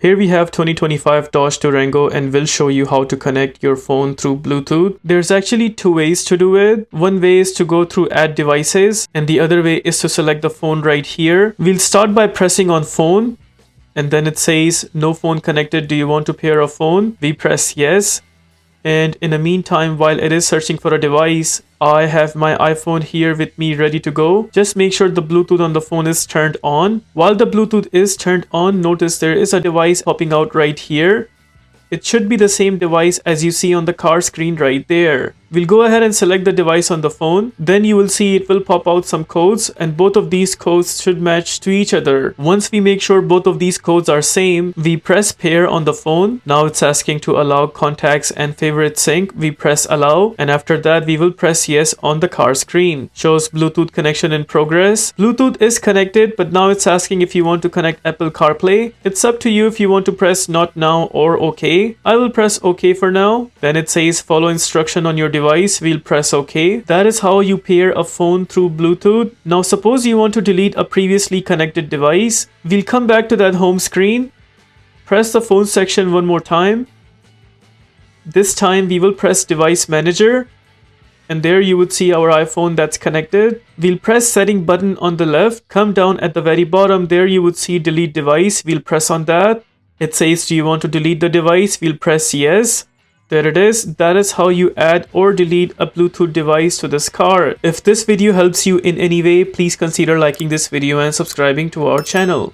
Here we have 2025 Dodge Durango and we'll show you how to connect your phone through Bluetooth. There's actually two ways to do it. One way is to go through add devices and the other way is to select the phone right here. We'll start by pressing on phone and then it says no phone connected. Do you want to pair a phone? We press yes. And in the meantime, while it is searching for a device, I have my iPhone here with me ready to go. Just make sure the Bluetooth on the phone is turned on. While the Bluetooth is turned on, notice there is a device popping out right here. It should be the same device as you see on the car screen right there. We'll go ahead and select the device on the phone. Then you will see it will pop out some codes and both of these codes should match to each other. Once we make sure both of these codes are same, we press pair on the phone. Now it's asking to allow contacts and favorite sync. We press allow and after that we will press yes on the car screen. Shows Bluetooth connection in progress. Bluetooth is connected, but now it's asking if you want to connect Apple CarPlay. It's up to you if you want to press not now or OK. I will press OK for now. Then it says follow instruction on your device. We'll press OK. That is how you pair a phone through Bluetooth. Now suppose you want to delete a previously connected device. We'll come back to that home screen. Press the phone section one more time. This time we will press device manager. And there you would see our iPhone that's connected. We'll press setting button on the left. Come down at the very bottom. There you would see delete device. We'll press on that. It says do you want to delete the device? We'll press yes. There it is. That is how you add or delete a Bluetooth device to this car. If this video helps you in any way, please consider liking this video and subscribing to our channel.